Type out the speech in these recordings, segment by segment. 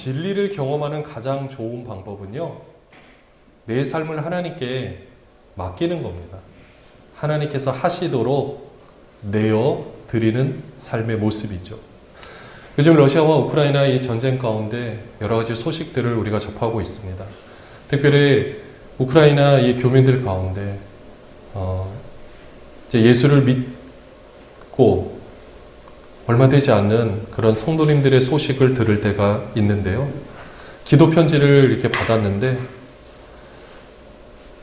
진리를 경험하는 가장 좋은 방법은요, 내 삶을 하나님께 맡기는 겁니다. 하나님께서 하시도록 내어 드리는 삶의 모습이죠. 요즘 러시아와 우크라이나의 전쟁 가운데 여러 가지 소식들을 우리가 접하고 있습니다. 특별히 우크라이나의 교민들 가운데 이제 예수를 믿고 얼마 되지 않는 그런 성도님들의 소식을 들을 때가 있는데요. 기도 편지를 이렇게 받았는데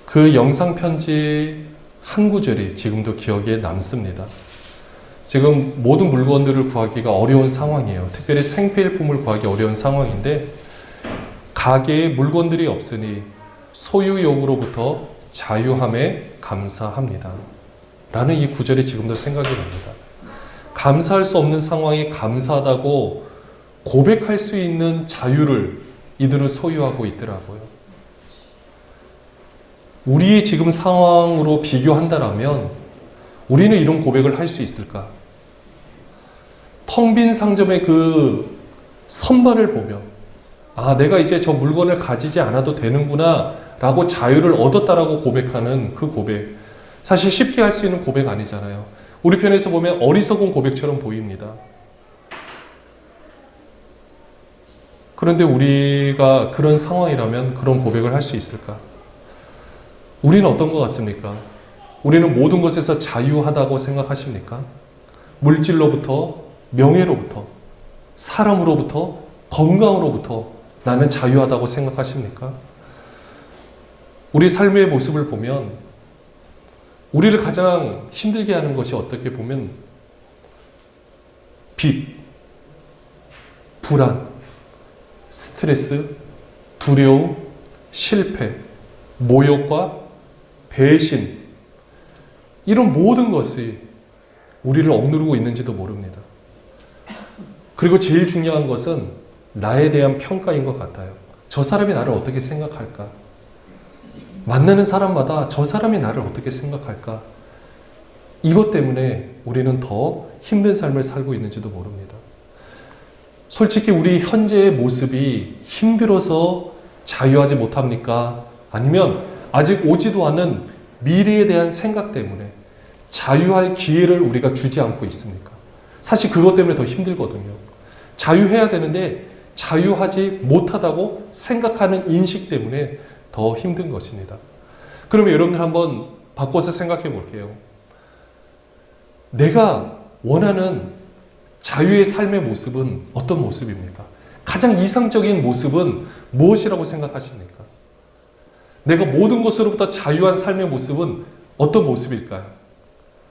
그 영상 편지 한 구절이 지금도 기억에 남습니다. 지금 모든 물건들을 구하기가 어려운 상황이에요. 특별히 생필품을 구하기 어려운 상황인데 가게에 물건들이 없으니 소유욕으로부터 자유함에 감사합니다. 라는 이 구절이 지금도 생각이 납니다. 감사할 수 없는 상황에 감사하다고 고백할 수 있는 자유를 이들은 소유하고 있더라고요. 우리의 지금 상황으로 비교한다면 우리는 이런 고백을 할 수 있을까? 텅 빈 상점의 그 선반을 보며 내가 이제 저 물건을 가지지 않아도 되는구나 라고 자유를 얻었다라고 고백하는 그 고백, 사실 쉽게 할 수 있는 고백 아니잖아요. 우리 편에서 보면 어리석은 고백처럼 보입니다. 그런데 우리가 그런 상황이라면 그런 고백을 할 수 있을까? 우리는 어떤 것 같습니까? 우리는 모든 것에서 자유하다고 생각하십니까? 물질로부터, 명예로부터, 사람으로부터, 건강으로부터 나는 자유하다고 생각하십니까? 우리 삶의 모습을 보면 우리를 가장 힘들게 하는 것이 어떻게 보면 빚, 불안, 스트레스, 두려움, 실패, 모욕과 배신, 이런 모든 것이 우리를 억누르고 있는지도 모릅니다. 그리고 제일 중요한 것은 나에 대한 평가인 것 같아요. 저 사람이 나를 어떻게 생각할까? 만나는 사람마다 저 사람이 나를 어떻게 생각할까? 이것 때문에 우리는 더 힘든 삶을 살고 있는지도 모릅니다. 솔직히 우리 현재의 모습이 힘들어서 자유하지 못합니까? 아니면 아직 오지도 않은 미래에 대한 생각 때문에 자유할 기회를 우리가 주지 않고 있습니까? 사실 그것 때문에 더 힘들거든요. 자유해야 되는데 자유하지 못하다고 생각하는 인식 때문에 더 힘든 것입니다. 그러면 여러분들 한번 바꿔서 생각해 볼게요. 내가 원하는 자유의 삶의 모습은 어떤 모습입니까? 가장 이상적인 모습은 무엇이라고 생각하십니까? 내가 모든 것으로부터 자유한 삶의 모습은 어떤 모습일까요?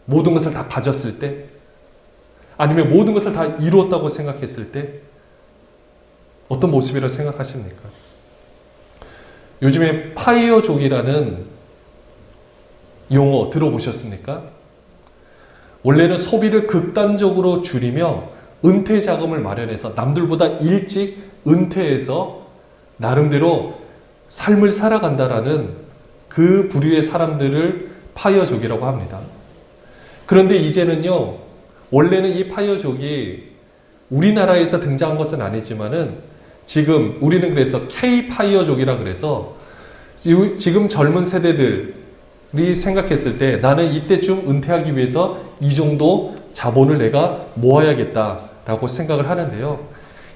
모든 것을 다 가졌을 때? 아니면 모든 것을 다 이루었다고 생각했을 때? 어떤 모습이라고 생각하십니까? 요즘에 파이어족이라는 용어 들어보셨습니까? 원래는 소비를 극단적으로 줄이며 은퇴 자금을 마련해서 남들보다 일찍 은퇴해서 나름대로 삶을 살아간다라는 그 부류의 사람들을 파이어족이라고 합니다. 그런데 이제는요, 원래는 이 파이어족이 우리나라에서 등장한 것은 아니지만은 지금 우리는 그래서 K-파이어족이라 그래서 지금 젊은 세대들이 생각했을 때 나는 이때쯤 은퇴하기 위해서 이 정도 자본을 내가 모아야겠다라고 생각을 하는데요.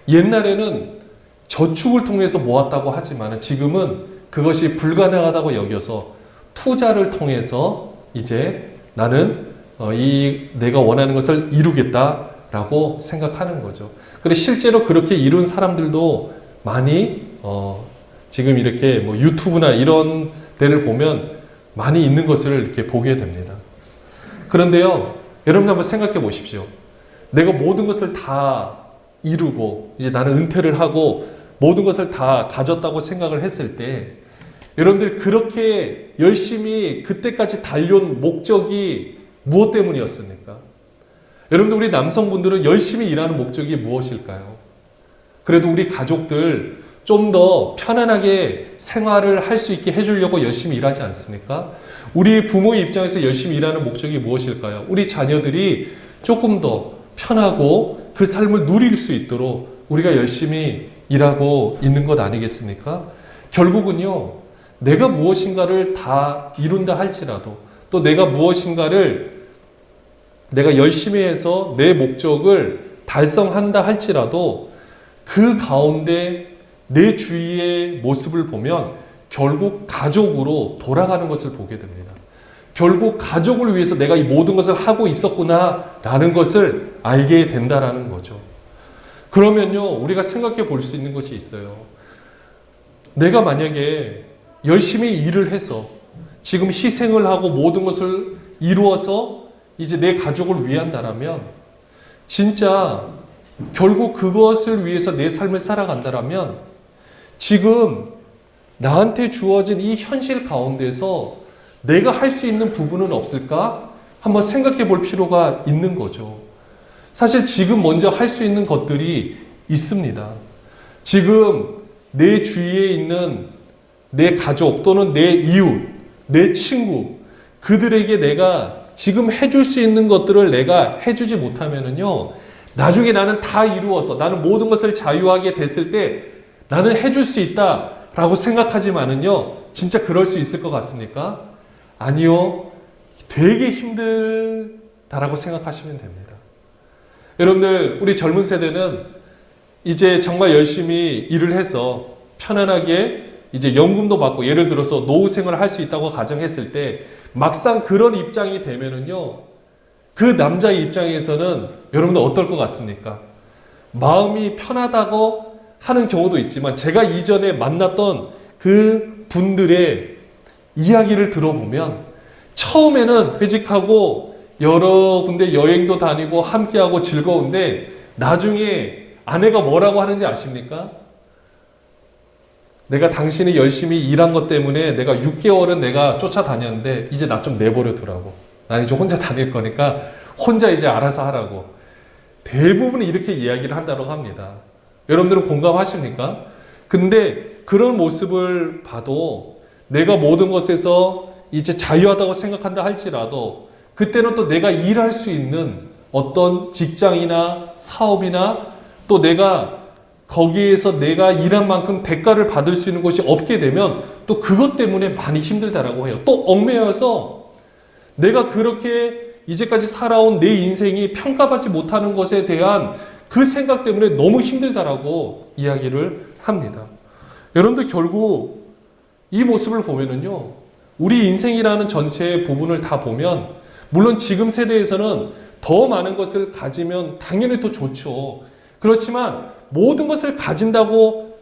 옛날에는 저축을 통해서 모았다고 하지만 지금은 그것이 불가능하다고 여겨서 투자를 통해서 이제 나는 내가 원하는 것을 이루겠다라고 생각하는 거죠. 그리고 실제로 그렇게 이룬 사람들도 많이 지금 이렇게 뭐 유튜브나 이런 데를 보면 많이 있는 것을 이렇게 보게 됩니다. 그런데요, 여러분 한번 생각해 보십시오. 내가 모든 것을 다 이루고 이제 나는 은퇴를 하고 모든 것을 다 가졌다고 생각을 했을 때 여러분들 그렇게 열심히 그때까지 달려온 목적이 무엇 때문이었습니까? 여러분들 우리 남성분들은 열심히 일하는 목적이 무엇일까요? 그래도 우리 가족들 좀 더 편안하게 생활을 할 수 있게 해주려고 열심히 일하지 않습니까? 우리 부모의 입장에서 열심히 일하는 목적이 무엇일까요? 우리 자녀들이 조금 더 편하고 그 삶을 누릴 수 있도록 우리가 열심히 일하고 있는 것 아니겠습니까? 결국은요, 내가 무엇인가를 다 이룬다 할지라도, 또 내가 무엇인가를 내가 열심히 해서 내 목적을 달성한다 할지라도 그 가운데 내 주위의 모습을 보면 결국 가족으로 돌아가는 것을 보게 됩니다. 결국 가족을 위해서 내가 이 모든 것을 하고 있었구나라는 것을 알게 된다라는 거죠. 그러면요, 우리가 생각해 볼 수 있는 것이 있어요. 내가 만약에 열심히 일을 해서 지금 희생을 하고 모든 것을 이루어서 이제 내 가족을 위한다라면, 진짜 결국 그것을 위해서 내 삶을 살아간다라면 지금 나한테 주어진 이 현실 가운데서 내가 할 수 있는 부분은 없을까? 한번 생각해 볼 필요가 있는 거죠. 사실 지금 먼저 할 수 있는 것들이 있습니다. 지금 내 주위에 있는 내 가족 또는 내 이웃, 내 친구, 그들에게 내가 지금 해줄 수 있는 것들을 내가 해주지 못하면은요, 나중에 나는 다 이루어서 나는 모든 것을 자유하게 됐을 때 나는 해줄 수 있다라고 생각하지만은요, 진짜 그럴 수 있을 것 같습니까? 아니요. 되게 힘들다라고 생각하시면 됩니다. 여러분들, 우리 젊은 세대는 이제 정말 열심히 일을 해서 편안하게 이제 연금도 받고, 예를 들어서 노후 생활을 할 수 있다고 가정했을 때 막상 그런 입장이 되면은요, 그 남자의 입장에서는 여러분들 어떨 것 같습니까? 마음이 편하다고 하는 경우도 있지만, 제가 이전에 만났던 그 분들의 이야기를 들어보면 처음에는 퇴직하고 여러 군데 여행도 다니고 함께하고 즐거운데 나중에 아내가 뭐라고 하는지 아십니까? 내가 당신이 열심히 일한 것 때문에 내가 6개월은 내가 쫓아다녔는데 이제 나 좀 내버려 두라고. 난 이제 혼자 다닐 거니까 혼자 이제 알아서 하라고. 대부분 이렇게 이야기를 한다고 합니다. 여러분들은 공감하십니까? 근데 그런 모습을 봐도 내가 모든 것에서 이제 자유하다고 생각한다 할지라도 그때는 또 내가 일할 수 있는 어떤 직장이나 사업이나 또 내가 거기에서 내가 일한 만큼 대가를 받을 수 있는 것이 없게 되면 또 그것 때문에 많이 힘들다라고 해요. 또 얽매여서 내가 그렇게 이제까지 살아온 내 인생이 평가받지 못하는 것에 대한 그 생각 때문에 너무 힘들다라고 이야기를 합니다. 여러분들, 결국 이 모습을 보면은요, 우리 인생이라는 전체 부분을 다 보면, 물론 지금 세대에서는 더 많은 것을 가지면 당연히 더 좋죠. 그렇지만 모든 것을 가진다고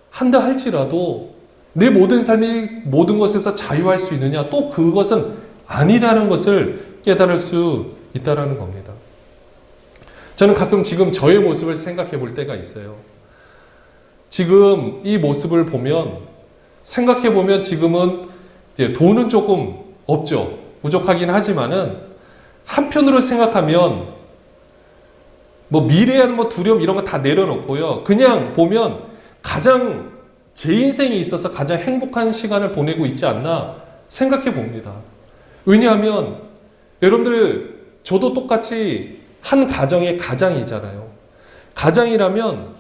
한다 할지라도 내 모든 삶이 모든 것에서 자유할 수 있느냐? 또 그것은 아니라는 것을 깨달을 수 있다는 겁니다. 저는 가끔 지금 저의 모습을 생각해 볼 때가 있어요. 지금 이 모습을 보면, 생각해 보면 지금은 이제 돈은 조금 없죠. 부족하긴 하지만은 한편으로 생각하면 뭐 미래에는 뭐 두려움 이런 거 다 내려놓고요. 그냥 보면 가장 제 인생에 있어서 가장 행복한 시간을 보내고 있지 않나 생각해 봅니다. 왜냐하면 여러분들, 저도 똑같이 한 가정의 가장이잖아요. 가장이라면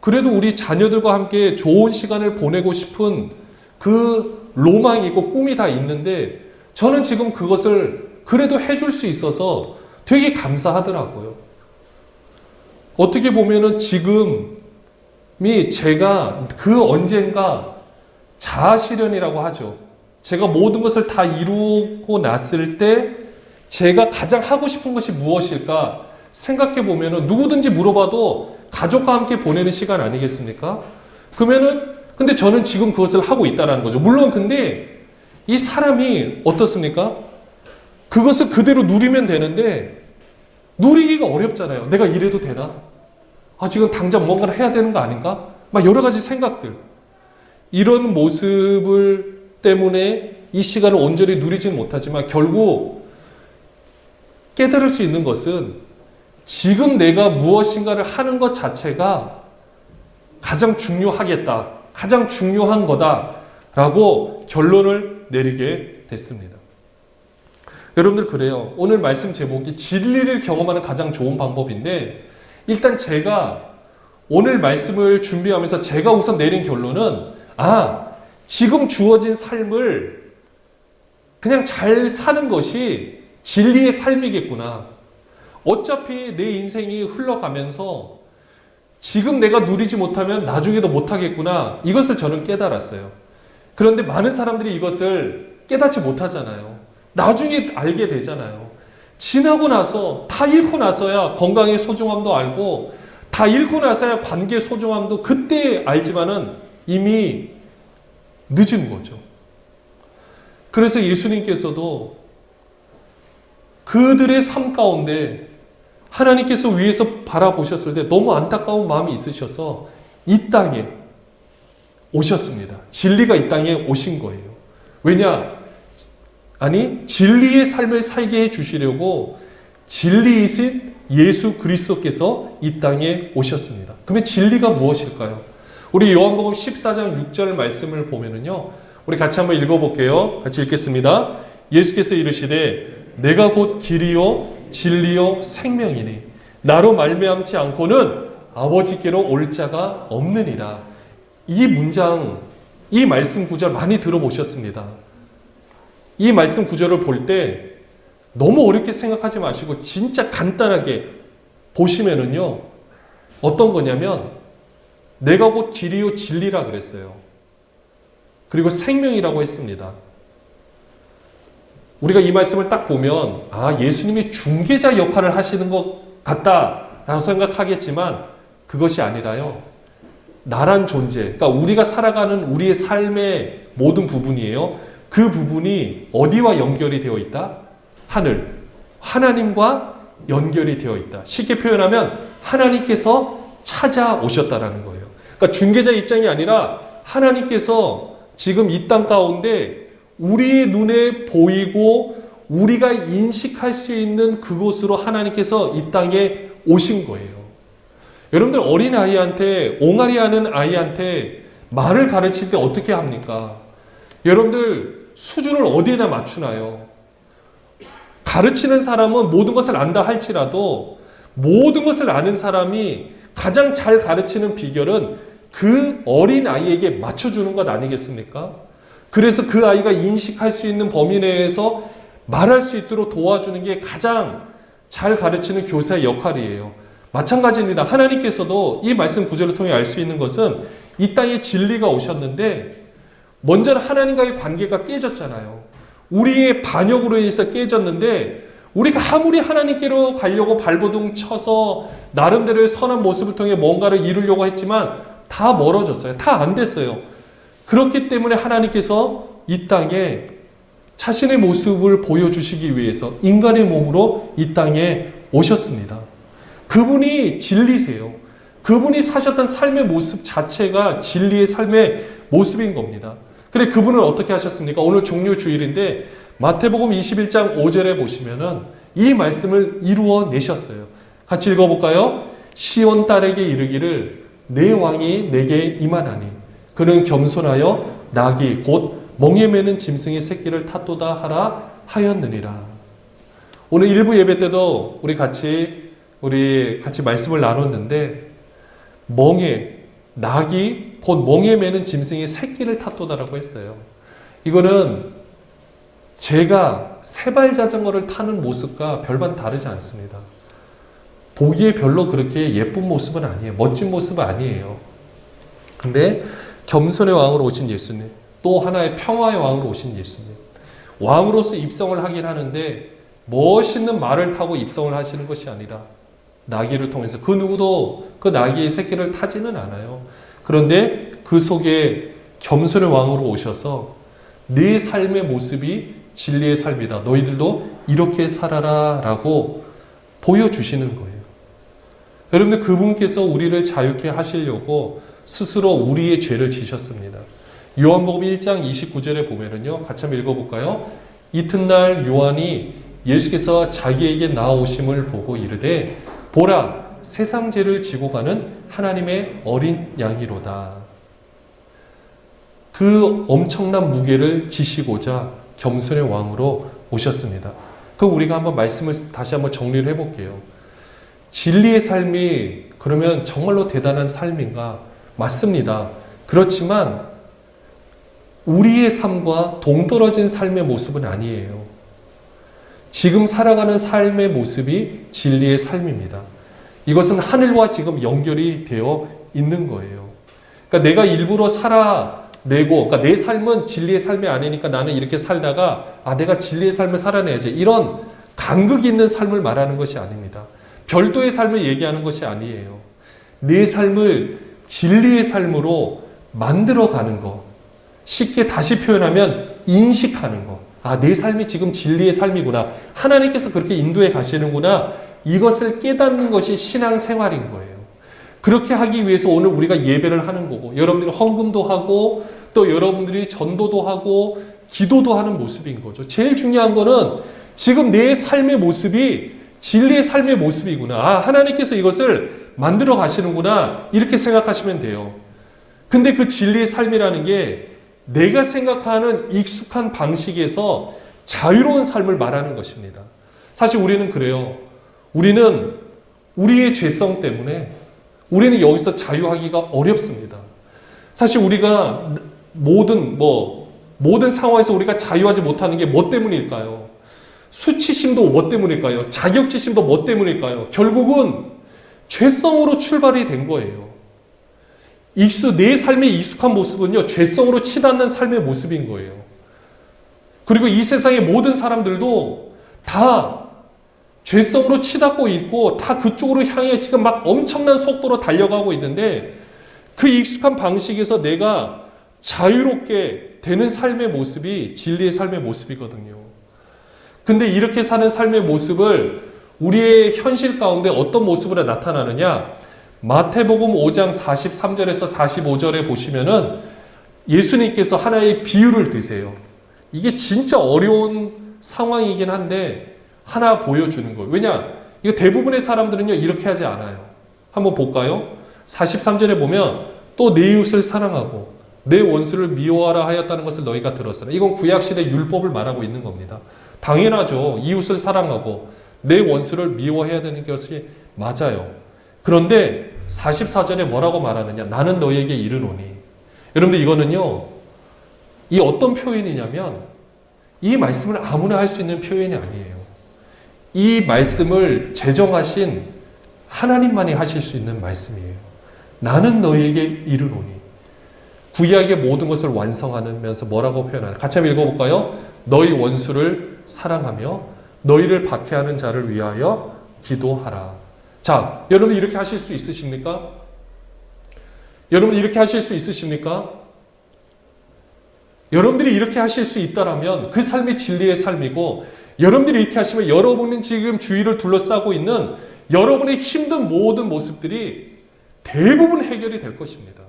그래도 우리 자녀들과 함께 좋은 시간을 보내고 싶은 그 로망이 있고 꿈이 다 있는데 저는 지금 그것을 그래도 해줄 수 있어서 되게 감사하더라고요. 어떻게 보면은 지금이 제가 그 언젠가 자아실현이라고 하죠. 제가 모든 것을 다 이루고 났을 때 제가 가장 하고 싶은 것이 무엇일까 생각해 보면은 누구든지 물어봐도 가족과 함께 보내는 시간 아니겠습니까? 그러면은 근데 저는 지금 그것을 하고 있다는 거죠. 물론 근데 이 사람이 어떻습니까? 그것을 그대로 누리면 되는데 누리기가 어렵잖아요. 내가 이래도 되나? 아, 지금 당장 뭔가를 해야 되는 거 아닌가? 막 여러 가지 생각들. 이런 모습을 때문에 이 시간을 온전히 누리지는 못하지만 결국 깨달을 수 있는 것은 지금 내가 무엇인가를 하는 것 자체가 가장 중요하겠다. 가장 중요한 거다라고 결론을 내리게 됐습니다. 여러분들, 그래요. 오늘 말씀 제목이 진리를 경험하는 가장 좋은 방법인데 일단 제가 오늘 말씀을 준비하면서 제가 우선 내린 결론은 지금 주어진 삶을 그냥 잘 사는 것이 진리의 삶이겠구나. 어차피 내 인생이 흘러가면서 지금 내가 누리지 못하면 나중에도 못하겠구나. 이것을 저는 깨달았어요. 그런데 많은 사람들이 이것을 깨닫지 못하잖아요. 나중에 알게 되잖아요. 지나고 나서, 다 잃고 나서야 건강의 소중함도 알고, 다 잃고 나서야 관계의 소중함도 그때 알지만은 이미 늦은 거죠. 그래서 예수님께서도 그들의 삶 가운데 하나님께서 위에서 바라보셨을 때 너무 안타까운 마음이 있으셔서 이 땅에 오셨습니다. 진리가 이 땅에 오신 거예요. 왜냐? 진리의 삶을 살게 해주시려고 진리이신 예수 그리스도께서 이 땅에 오셨습니다. 그러면 진리가 무엇일까요? 우리 요한복음 14장 6절 말씀을 보면은요, 우리 같이 한번 읽어볼게요. 같이 읽겠습니다. 예수께서 이르시되 내가 곧 길이요 진리요 생명이니 나로 말미암지 않고는 아버지께로 올 자가 없느니라. 이 문장, 이 말씀 구절 많이 들어보셨습니다. 이 말씀 구절을 볼 때 너무 어렵게 생각하지 마시고 진짜 간단하게 보시면은요, 어떤 거냐면 내가 곧 길이요 진리라 그랬어요. 그리고 생명이라고 했습니다. 우리가 이 말씀을 딱 보면 예수님이 중개자 역할을 하시는 것 같다라고 생각하겠지만 그것이 아니라요, 나란 존재, 그러니까 우리가 살아가는 우리의 삶의 모든 부분이에요. 그 부분이 어디와 연결이 되어 있다? 하늘, 하나님과 연결이 되어 있다. 쉽게 표현하면 하나님께서 찾아오셨다라는 거예요. 그러니까 중개자 입장이 아니라 하나님께서 지금 이 땅 가운데 우리의 눈에 보이고 우리가 인식할 수 있는 그곳으로 하나님께서 이 땅에 오신 거예요. 여러분들 어린 아이한테, 옹알이 하는 아이한테 말을 가르칠 때 어떻게 합니까? 여러분들 수준을 어디에다 맞추나요? 가르치는 사람은 모든 것을 안다 할지라도 모든 것을 아는 사람이 가장 잘 가르치는 비결은 그 어린 아이에게 맞춰주는 것 아니겠습니까? 그래서 그 아이가 인식할 수 있는 범위 내에서 말할 수 있도록 도와주는 게 가장 잘 가르치는 교사의 역할이에요. 마찬가지입니다. 하나님께서도 이 말씀 구절을 통해 알 수 있는 것은 이 땅에 진리가 오셨는데 먼저는 하나님과의 관계가 깨졌잖아요. 우리의 반역으로 인해서 깨졌는데 우리가 아무리 하나님께로 가려고 발버둥 쳐서 나름대로의 선한 모습을 통해 뭔가를 이루려고 했지만 다 멀어졌어요. 다 안 됐어요. 그렇기 때문에 하나님께서 이 땅에 자신의 모습을 보여주시기 위해서 인간의 몸으로 이 땅에 오셨습니다. 그분이 진리세요. 그분이 사셨던 삶의 모습 자체가 진리의 삶의 모습인 겁니다. 그래, 그분은 어떻게 하셨습니까? 오늘 종료 주일인데 마태복음 21장 5절에 보시면은 이 말씀을 이루어 내셨어요. 같이 읽어볼까요? 시온 딸에게 이르기를 내 왕이 내게 임하나니 그는 겸손하여 낙이 곧 멍에 매는 짐승의 새끼를 탔도다 하라 하였느니라. 오늘 일부 예배 때도 우리 같이 말씀을 나눴는데 낙이 곧 멍에 매는 짐승의 새끼를 탔도다라고 했어요. 이거는 제가 세발 자전거를 타는 모습과 별반 다르지 않습니다. 보기에 별로 그렇게 예쁜 모습은 아니에요. 멋진 모습은 아니에요. 근데 겸손의 왕으로 오신 예수님, 또 하나의 평화의 왕으로 오신 예수님, 왕으로서 입성을 하긴 하는데 멋있는 말을 타고 입성을 하시는 것이 아니라 나귀를 통해서 그 누구도 그 나귀의 새끼를 타지는 않아요. 그런데 그 속에 겸손의 왕으로 오셔서 네 삶의 모습이 진리의 삶이다. 너희들도 이렇게 살아라 라고 보여주시는 거예요. 여러분들 그분께서 우리를 자유케 하시려고 스스로 우리의 죄를 지셨습니다. 요한복음 1장 29절에 보면은요, 같이 한번 읽어볼까요? 이튿날 요한이 예수께서 자기에게 나아오심을 보고 이르되 보라 세상 죄를 지고 가는 하나님의 어린 양이로다. 그 엄청난 무게를 지시고자 겸손의 왕으로 오셨습니다. 그럼 우리가 한번 말씀을 다시 한번 정리를 해볼게요. 진리의 삶이 그러면 정말로 대단한 삶인가? 맞습니다. 그렇지만 우리의 삶과 동떨어진 삶의 모습은 아니에요. 지금 살아가는 삶의 모습이 진리의 삶입니다. 이것은 하늘과 지금 연결이 되어 있는 거예요. 그러니까 내가 일부러 살아내고, 그러니까 내 삶은 진리의 삶이 아니니까 나는 이렇게 살다가 내가 진리의 삶을 살아내야지, 이런 간극이 있는 삶을 말하는 것이 아닙니다. 별도의 삶을 얘기하는 것이 아니에요. 내 삶을 진리의 삶으로 만들어가는 것, 쉽게 다시 표현하면 인식하는 것. 내 삶이 지금 진리의 삶이구나. 하나님께서 그렇게 인도해 가시는구나. 이것을 깨닫는 것이 신앙생활인 거예요. 그렇게 하기 위해서 오늘 우리가 예배를 하는 거고, 여러분들이 헌금도 하고, 또 여러분들이 전도도 하고, 기도도 하는 모습인 거죠. 제일 중요한 거는 지금 내 삶의 모습이 진리의 삶의 모습이구나. 하나님께서 이것을 만들어 가시는구나. 이렇게 생각하시면 돼요. 근데 그 진리의 삶이라는 게 내가 생각하는 익숙한 방식에서 자유로운 삶을 말하는 것입니다. 사실 우리는 그래요. 우리는 우리의 죄성 때문에 우리는 여기서 자유하기가 어렵습니다. 사실 우리가 모든 상황에서 우리가 자유하지 못하는 게 뭐 때문일까요? 수치심도 뭐 때문일까요? 자격지심도 뭐 때문일까요? 결국은 죄성으로 출발이 된 거예요. 내 삶의 익숙한 모습은요, 죄성으로 치닫는 삶의 모습인 거예요. 그리고 이 세상의 모든 사람들도 다 죄성으로 치닫고 있고, 다 그쪽으로 향해 지금 막 엄청난 속도로 달려가고 있는데, 그 익숙한 방식에서 내가 자유롭게 되는 삶의 모습이 진리의 삶의 모습이거든요. 근데 이렇게 사는 삶의 모습을 우리의 현실 가운데 어떤 모습으로 나타나느냐? 마태복음 5장 43절에서 45절에 보시면은 예수님께서 하나의 비유를 드세요. 이게 진짜 어려운 상황이긴 한데 하나 보여주는 거예요. 왜냐? 이거 대부분의 사람들은요, 이렇게 하지 않아요. 한번 볼까요? 43절에 보면 또 내 이웃을 사랑하고 내 원수를 미워하라 하였다는 것을 너희가 들었으나, 이건 구약시대 율법을 말하고 있는 겁니다. 당연하죠. 이웃을 사랑하고 내 원수를 미워해야 되는 것이 맞아요. 그런데 44절에 뭐라고 말하느냐? 나는 너희에게 이르노니. 여러분들 이거는요, 이 어떤 표현이냐면 이 말씀을 아무나 할 수 있는 표현이 아니에요. 이 말씀을 제정하신 하나님만이 하실 수 있는 말씀이에요. 나는 너희에게 이르노니. 구약의 모든 것을 완성하면서 뭐라고 표현하나? 같이 한번 읽어볼까요? 너희 원수를 사랑하며 너희를 박해하는 자를 위하여 기도하라. 자, 여러분 이렇게 하실 수 있으십니까? 여러분 이렇게 하실 수 있으십니까? 여러분들이 이렇게 하실 수 있다라면 그 삶이 진리의 삶이고, 여러분들이 이렇게 하시면 여러분은 지금 주위를 둘러싸고 있는 여러분의 힘든 모든 모습들이 대부분 해결이 될 것입니다.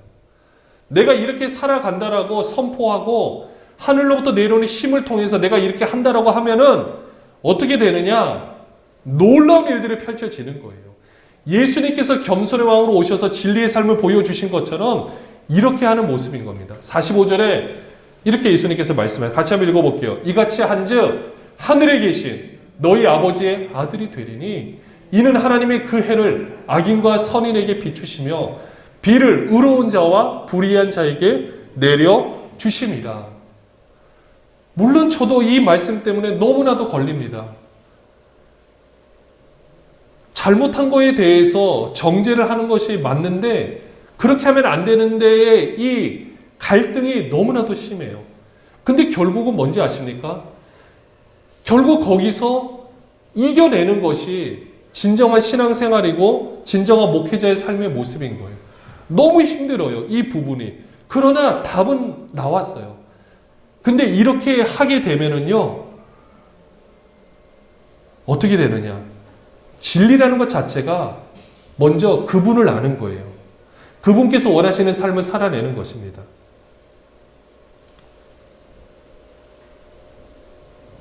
내가 이렇게 살아간다라고 선포하고 하늘로부터 내려오는 힘을 통해서 내가 이렇게 한다라고 하면은 어떻게 되느냐? 놀라운 일들이 펼쳐지는 거예요. 예수님께서 겸손의 왕으로 오셔서 진리의 삶을 보여주신 것처럼 이렇게 하는 모습인 겁니다. 45절에 이렇게 예수님께서 말씀해요. 같이 한번 읽어볼게요. 이같이 한즉 하늘에 계신 너희 아버지의 아들이 되리니 이는 하나님의 그 해를 악인과 선인에게 비추시며 비를 의로운 자와 불의한 자에게 내려주심이라. 물론 저도 이 말씀 때문에 너무나도 걸립니다. 잘못한 거에 대해서 정죄를 하는 것이 맞는데 그렇게 하면 안 되는데 이 갈등이 너무나도 심해요. 근데 결국은 뭔지 아십니까? 결국 거기서 이겨내는 것이 진정한 신앙생활이고 진정한 목회자의 삶의 모습인 거예요. 너무 힘들어요, 이 부분이. 그러나 답은 나왔어요. 근데 이렇게 하게 되면은요, 어떻게 되느냐? 진리라는 것 자체가 먼저 그분을 아는 거예요. 그분께서 원하시는 삶을 살아내는 것입니다.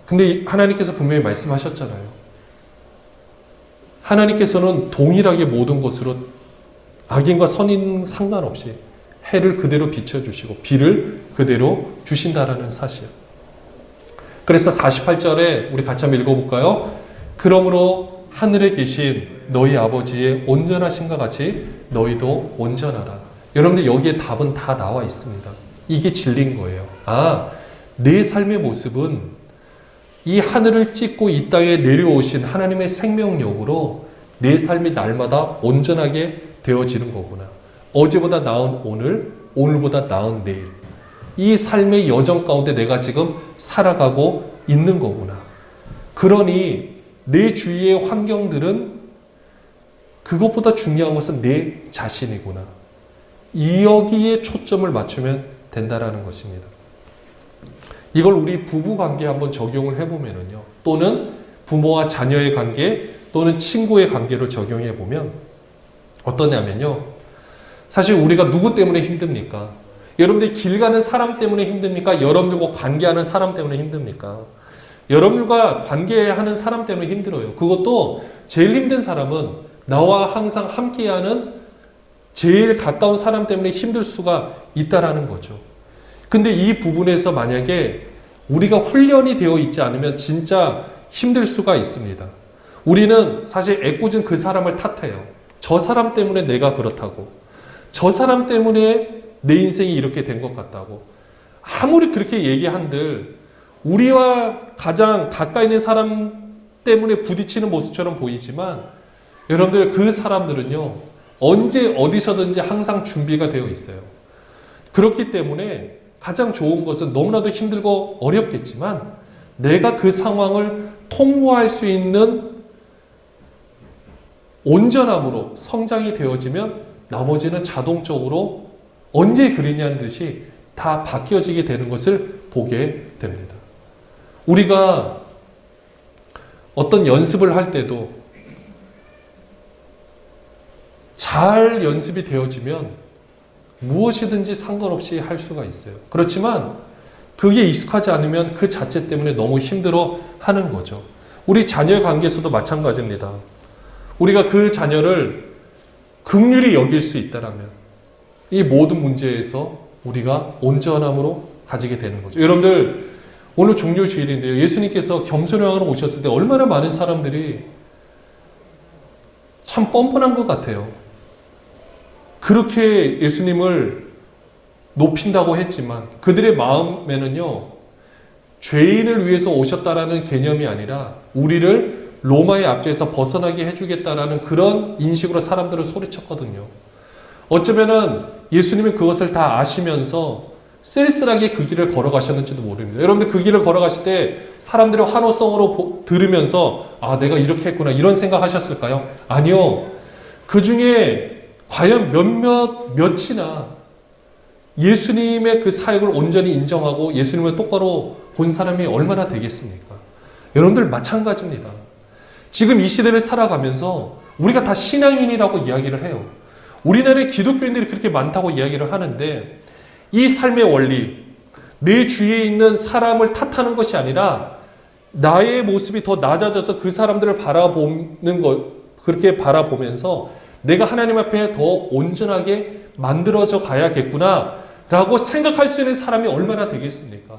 근데 하나님께서 분명히 말씀하셨잖아요. 하나님께서는 동일하게 모든 것으로 악인과 선인 상관없이 해를 그대로 비춰주시고 비를 그대로 주신다라는 사실. 그래서 48절에 우리 같이 한번 읽어볼까요? 그러므로 하늘에 계신 너희 아버지의 온전하심과 같이 너희도 온전하라. 여러분들 여기에 답은 다 나와 있습니다. 이게 진리인 거예요. 내 삶의 모습은 이 하늘을 찢고 이 땅에 내려오신 하나님의 생명력으로 내 삶이 날마다 온전하게 되어지는 거구나. 어제보다 나은 오늘, 오늘보다 나은 내일. 이 삶의 여정 가운데 내가 지금 살아가고 있는 거구나. 그러니 내 주위의 환경들은 그것보다 중요한 것은 내 자신이구나. 여기에 초점을 맞추면 된다라는 것입니다. 이걸 우리 부부 관계에 한번 적용을 해보면요. 또는 부모와 자녀의 관계, 또는 친구의 관계로 적용해 보면 어떠냐면요. 사실 우리가 누구 때문에 힘듭니까? 여러분들 길 가는 사람 때문에 힘듭니까? 여러분들과 관계하는 사람 때문에 힘듭니까? 여러분들과 관계하는 사람 때문에 힘들어요. 그것도 제일 힘든 사람은 나와 항상 함께하는 제일 가까운 사람 때문에 힘들 수가 있다라는 거죠. 근데 이 부분에서 만약에 우리가 훈련이 되어 있지 않으면 진짜 힘들 수가 있습니다. 우리는 사실 애꿎은 그 사람을 탓해요. 저 사람 때문에 내가 그렇다고. 저 사람 때문에 내 인생이 이렇게 된 것 같다고. 아무리 그렇게 얘기한들 우리와 가장 가까이 있는 사람 때문에 부딪히는 모습처럼 보이지만 여러분들 그 사람들은요. 언제 어디서든지 항상 준비가 되어 있어요. 그렇기 때문에 가장 좋은 것은 너무나도 힘들고 어렵겠지만 내가 그 상황을 통과할 수 있는 온전함으로 성장이 되어지면 나머지는 자동적으로 언제 그리냐는 듯이 다 바뀌어지게 되는 것을 보게 됩니다. 우리가 어떤 연습을 할 때도 잘 연습이 되어지면 무엇이든지 상관없이 할 수가 있어요. 그렇지만 그게 익숙하지 않으면 그 자체 때문에 너무 힘들어 하는 거죠. 우리 자녀의 관계에서도 마찬가지입니다. 우리가 그 자녀를 긍휼히 여길 수 있다라면 이 모든 문제에서 우리가 온전함으로 가지게 되는 거죠. 여러분들 오늘 종료주일인데요. 예수님께서 겸손왕으로 오셨을 때 얼마나 많은 사람들이 참 뻔뻔한 것 같아요. 그렇게 예수님을 높인다고 했지만 그들의 마음에는요. 죄인을 위해서 오셨다라는 개념이 아니라 우리를 로마의 압제에서 벗어나게 해주겠다라는 그런 인식으로 사람들을 소리쳤거든요. 어쩌면은 예수님은 그것을 다 아시면서 쓸쓸하게 그 길을 걸어가셨는지도 모릅니다. 여러분들 그 길을 걸어가실 때 사람들의 환호성으로 들으면서 내가 이렇게 했구나 이런 생각하셨을까요? 아니요. 그 중에 과연 몇이나 예수님의 그 사역을 온전히 인정하고 예수님을 똑바로 본 사람이 얼마나 되겠습니까? 여러분들 마찬가지입니다. 지금 이 시대를 살아가면서 우리가 다 신앙인이라고 이야기를 해요. 우리나라의 기독교인들이 그렇게 많다고 이야기를 하는데 이 삶의 원리, 내 주위에 있는 사람을 탓하는 것이 아니라 나의 모습이 더 낮아져서 그 사람들을 바라보는 것, 그렇게 바라보면서 내가 하나님 앞에 더 온전하게 만들어져 가야겠구나 라고 생각할 수 있는 사람이 얼마나 되겠습니까?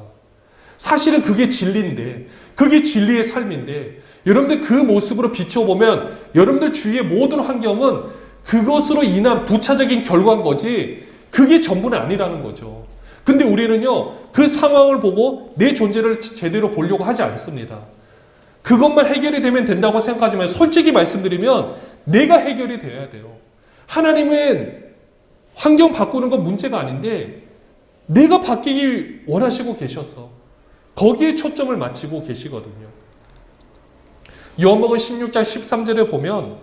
사실은 그게 진리인데, 그게 진리의 삶인데 여러분들 그 모습으로 비춰보면 여러분들 주위의 모든 환경은 그것으로 인한 부차적인 결과인 거지 그게 전부는 아니라는 거죠. 근데 우리는요 그 상황을 보고 내 존재를 제대로 보려고 하지 않습니다. 그것만 해결이 되면 된다고 생각하지만 솔직히 말씀드리면 내가 해결이 돼야 돼요. 하나님은 환경 바꾸는 건 문제가 아닌데 내가 바뀌기 원하시고 계셔서 거기에 초점을 맞추고 계시거든요. 요한복음 16장 13절에 보면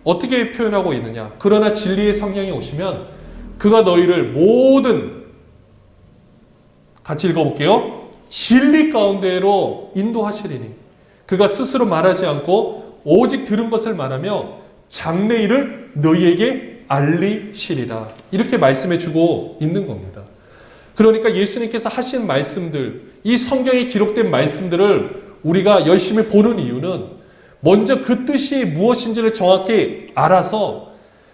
어떻게 표현하고 있느냐. 그러나 진리의 성령이 오시면 그가 너희를 모든 같이 읽어볼게요. 진리 가운데로 인도하시리니 그가 스스로 말하지 않고 오직 들은 것을 말하며 장래일을 너희에게 알리시리라. 이렇게 말씀해 주고 있는 겁니다. 그러니까 예수님께서 하신 말씀들, 이 성경에 기록된 말씀들을 우리가 열심히 보는 이유는 먼저 그 뜻이 무엇인지를 정확히 알아서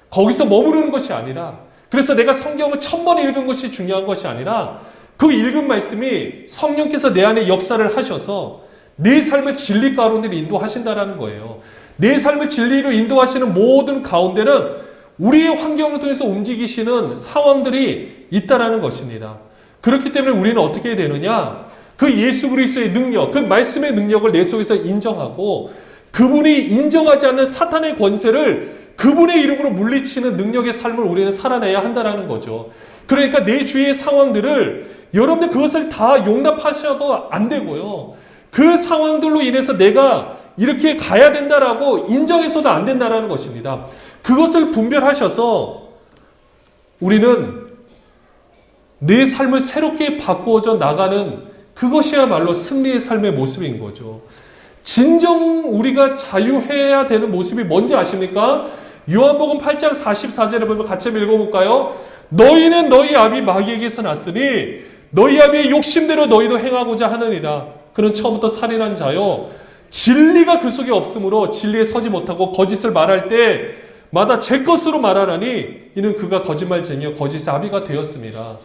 거기서 머무르는 것이 아니라, 그래서 내가 성경을 1000번 읽은 것이 중요한 것이 아니라 그 읽은 말씀이 성령께서 내 안에 역사를 하셔서 내 삶을 진리 가운데 인도하신다라는 거예요. 내 삶을 진리로 인도하시는 모든 가운데는 우리의 환경을 통해서 움직이시는 상황들이 있다라는 것입니다. 그렇기 때문에 우리는 어떻게 해야 되느냐? 그 예수 그리스도의 능력, 그 말씀의 능력을 내 속에서 인정하고 그분이 인정하지 않는 사탄의 권세를 그분의 이름으로 물리치는 능력의 삶을 우리는 살아내야 한다는 거죠. 그러니까 내 주위의 상황들을 여러분들 그것을 다 용납하셔도 안 되고요. 그 상황들로 인해서 내가 이렇게 가야 된다라고 인정해서도 안 된다는 것입니다. 그것을 분별하셔서 우리는 내 삶을 새롭게 바꾸어져 나가는 그것이야말로 승리의 삶의 모습인 거죠. 진정 우리가 자유해야 되는 모습이 뭔지 아십니까? 요한복음 8장 44절에 보면 같이 한번 읽어볼까요? 너희는 너희 아비 마귀에게서 났으니 너희 아비의 욕심대로 너희도 행하고자 하느니라. 그는 처음부터 살인한 자요. 진리가 그 속에 없으므로 진리에 서지 못하고 거짓을 말할 때마다 제 것으로 말하나니 이는 그가 거짓말쟁이요 거짓의 아비가 되었습니다.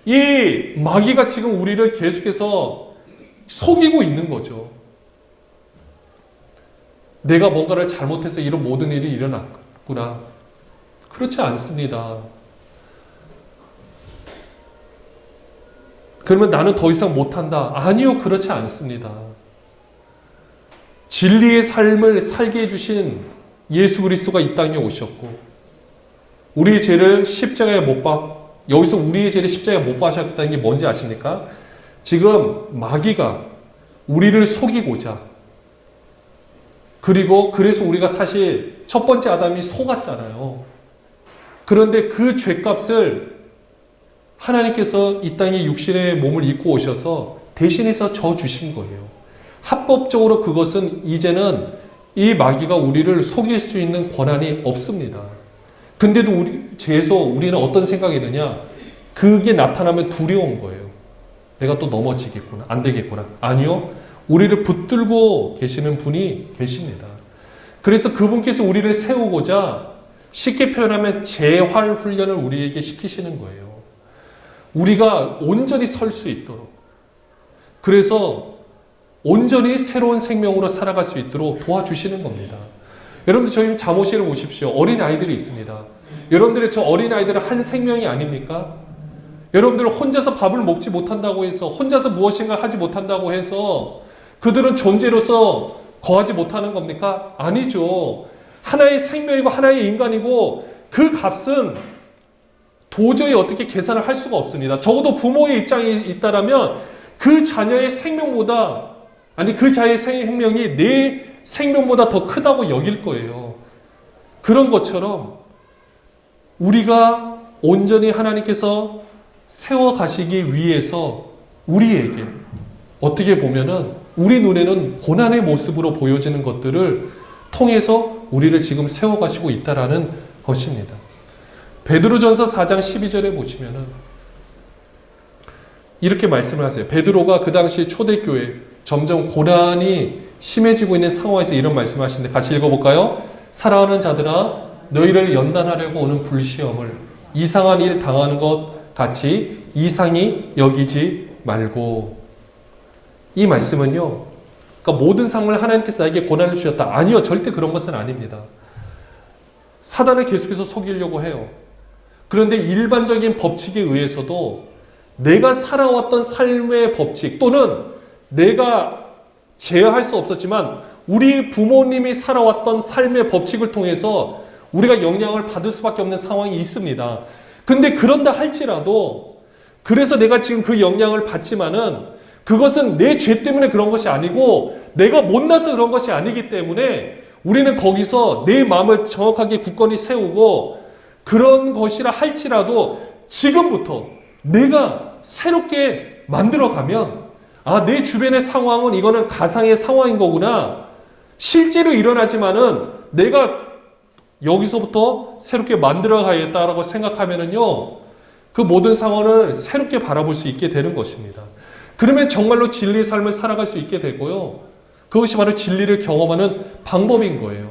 이 마귀가 지금 우리를 계속해서 속이고 있는 거죠. 내가 뭔가를 잘못해서 이런 모든 일이 일어났구나. 그렇지 않습니다. 그러면 나는 더 이상 못한다. 아니요, 그렇지 않습니다. 진리의 삶을 살게 해주신 예수 그리스도가 이 땅에 오셨고 우리의 죄를 십자가에 못 박, 여기서 우리의 죄를 십자가에 못 박으셨다는 게 뭔지 아십니까? 지금 마귀가 우리를 속이고자 그리고 그래서 우리가 사실 첫 번째 아담이 속았잖아요. 그런데 그 죄값을 하나님께서 이 땅에 육신의 몸을 입고 오셔서 대신해서 져주신 거예요. 합법적으로 그것은 이제는 이 마귀가 우리를 속일 수 있는 권한이 없습니다. 근데도 우리는 어떤 생각이 드냐? 그게 나타나면 두려운 거예요. 내가 또 넘어지겠구나. 안 되겠구나. 아니요. 우리를 붙들고 계시는 분이 계십니다. 그래서 그분께서 우리를 세우고자 쉽게 표현하면 재활 훈련을 우리에게 시키시는 거예요. 우리가 온전히 설 수 있도록. 그래서 온전히 새로운 생명으로 살아갈 수 있도록 도와주시는 겁니다. 여러분들 저희 잠옷실을 보십시오. 어린아이들이 있습니다. 여러분들의 저 어린아이들은 한 생명이 아닙니까? 여러분들 혼자서 밥을 먹지 못한다고 해서 혼자서 무엇인가 하지 못한다고 해서 그들은 존재로서 거하지 못하는 겁니까? 아니죠. 하나의 생명이고 하나의 인간이고 그 값은 도저히 어떻게 계산을 할 수가 없습니다. 적어도 부모의 입장이 있다라면 그 자녀의 생명보다 아니 그 자의 생명이 내 생명보다 더 크다고 여길 거예요. 그런 것처럼 우리가 온전히 하나님께서 세워가시기 위해서 우리에게 어떻게 보면은 우리 눈에는 고난의 모습으로 보여지는 것들을 통해서 우리를 지금 세워가시고 있다라는 것입니다. 베드로전서 4장 12절에 보시면은 이렇게 말씀을 하세요. 베드로가 그 당시 초대교회 점점 고난이 심해지고 있는 상황에서 이런 말씀을 하시는데 같이 읽어볼까요? 사랑하는 자들아 너희를 연단하려고 오는 불시험을 이상한 일 당하는 것 같이 이상히 여기지 말고. 이 말씀은요, 그러니까 모든 상황을 하나님께서 나에게 고난을 주셨다. 아니요, 절대 그런 것은 아닙니다. 사단을 계속해서 속이려고 해요. 그런데 일반적인 법칙에 의해서도 내가 살아왔던 삶의 법칙 또는 내가 제어할 수 없었지만 우리 부모님이 살아왔던 삶의 법칙을 통해서 우리가 영향을 받을 수밖에 없는 상황이 있습니다. 근데 그런다 할지라도 그래서 내가 지금 그 영향을 받지만은 그것은 내 죄 때문에 그런 것이 아니고 내가 못나서 그런 것이 아니기 때문에 우리는 거기서 내 마음을 정확하게 굳건히 세우고 그런 것이라 할지라도 지금부터 내가 새롭게 만들어가면 아, 내 주변의 상황은 이거는 가상의 상황인 거구나. 실제로 일어나지만은 내가 여기서부터 새롭게 만들어가야겠다라고 생각하면은요, 그 모든 상황을 새롭게 바라볼 수 있게 되는 것입니다. 그러면 정말로 진리의 삶을 살아갈 수 있게 되고요. 그것이 바로 진리를 경험하는 방법인 거예요.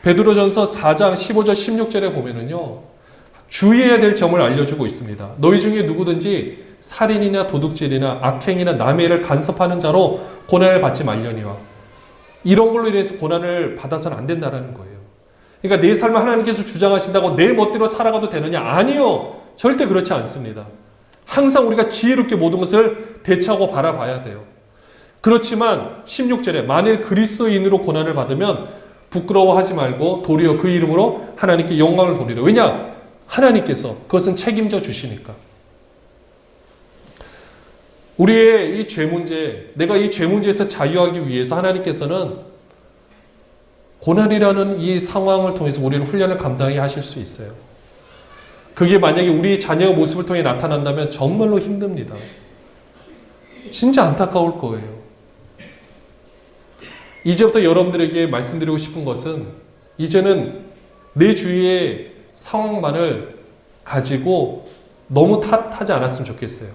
베드로전서 4장 15절 16절에 보면은요. 주의해야 될 점을 알려주고 있습니다. 너희 중에 누구든지 살인이나 도둑질이나 악행이나 남의 일을 간섭하는 자로 고난을 받지 말려니와. 이런 걸로 인해서 고난을 받아서는 안 된다는 거예요. 그러니까 내 삶을 하나님께서 주장하신다고 내 멋대로 살아가도 되느냐? 아니요. 절대 그렇지 않습니다. 항상 우리가 지혜롭게 모든 것을 대처하고 바라봐야 돼요. 그렇지만 16절에 만일 그리스도인으로 고난을 받으면 부끄러워하지 말고 도리어 그 이름으로 하나님께 영광을 돌리라. 왜냐? 하나님께서 그것은 책임져 주시니까. 우리의 이 죄 문제, 내가 이 죄 문제에서 자유하기 위해서 하나님께서는 고난이라는 이 상황을 통해서 우리는 훈련을 감당하게 하실 수 있어요. 그게 만약에 우리 자녀의 모습을 통해 나타난다면 정말로 힘듭니다. 진짜 안타까울 거예요. 이제부터 여러분들에게 말씀드리고 싶은 것은 이제는 내 주위의 상황만을 가지고 너무 탓하지 않았으면 좋겠어요.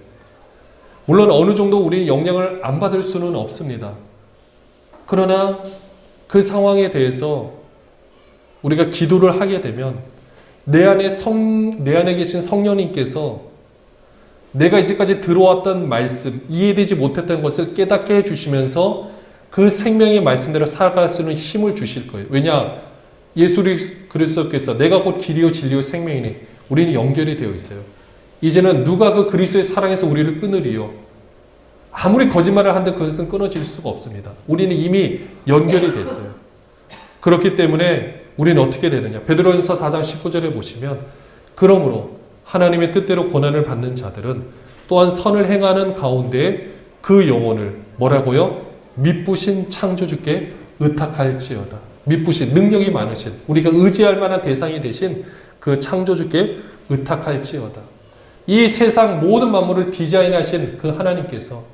물론 어느 정도 우리 영향을 안 받을 수는 없습니다. 그러나 그 상황에 대해서 우리가 기도를 하게 되면 내 안에 계신 성령님께서 내가 이제까지 들어왔던 말씀, 이해되지 못했던 것을 깨닫게 해주시면서 그 생명의 말씀대로 살아갈 수 있는 힘을 주실 거예요. 왜냐? 예수 그리스도께서 내가 곧 길이요 진리요 생명이니 우리는 연결이 되어 있어요. 이제는 누가 그 그리스도의 사랑에서 우리를 끊으리요? 아무리 거짓말을 한들 그것은 끊어질 수가 없습니다. 우리는 이미 연결이 됐어요. 그렇기 때문에 우리는 어떻게 되느냐? 베드로전서 4장 19절에 보시면 그러므로 하나님의 뜻대로 고난을 받는 자들은 또한 선을 행하는 가운데 그 영혼을 뭐라고요? 미쁘신 창조주께 의탁할지어다. 미쁘신 능력이 많으신 우리가 의지할 만한 대상이 되신 그 창조주께 의탁할지어다. 이 세상 모든 만물을 디자인하신 그 하나님께서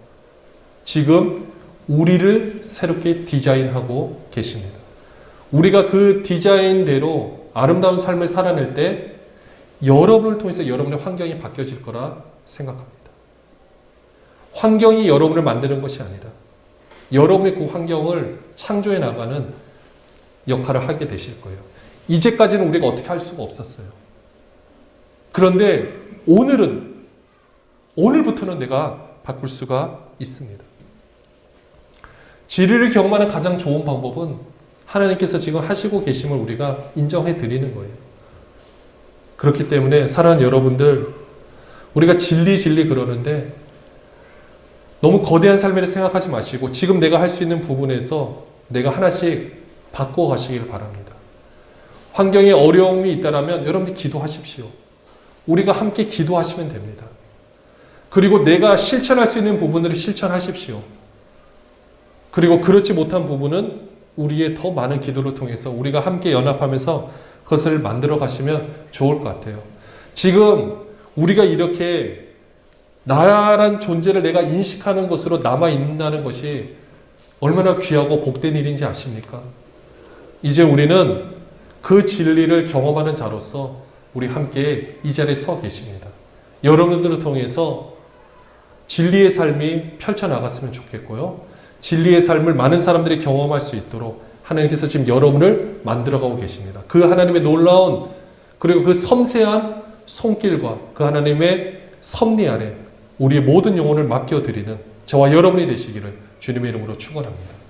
지금 우리를 새롭게 디자인하고 계십니다. 우리가 그 디자인대로 아름다운 삶을 살아낼 때 여러분을 통해서 여러분의 환경이 바뀌어질 거라 생각합니다. 환경이 여러분을 만드는 것이 아니라 여러분의 그 환경을 창조해 나가는 역할을 하게 되실 거예요. 이제까지는 우리가 어떻게 할 수가 없었어요. 그런데 오늘부터는 내가 바꿀 수가 있습니다. 진리를 경험하는 가장 좋은 방법은 하나님께서 지금 하시고 계심을 우리가 인정해 드리는 거예요. 그렇기 때문에 사랑하는 여러분들, 우리가 진리 그러는데 너무 거대한 삶을 생각하지 마시고 지금 내가 할 수 있는 부분에서 내가 하나씩 바꿔가시길 바랍니다. 환경에 어려움이 있다면 여러분들 기도하십시오. 우리가 함께 기도하시면 됩니다. 그리고 내가 실천할 수 있는 부분을 실천하십시오. 그리고 그렇지 못한 부분은 우리의 더 많은 기도를 통해서 우리가 함께 연합하면서 그것을 만들어 가시면 좋을 것 같아요. 지금 우리가 이렇게 나란 존재를 내가 인식하는 것으로 남아있다는 것이 얼마나 귀하고 복된 일인지 아십니까? 이제 우리는 그 진리를 경험하는 자로서 우리 함께 이 자리에 서 계십니다. 여러분들을 통해서 진리의 삶이 펼쳐나갔으면 좋겠고요. 진리의 삶을 많은 사람들이 경험할 수 있도록 하나님께서 지금 여러분을 만들어가고 계십니다. 그 하나님의 놀라운 그리고 그 섬세한 손길과 그 하나님의 섭리 아래 우리의 모든 영혼을 맡겨드리는 저와 여러분이 되시기를 주님의 이름으로 축원합니다.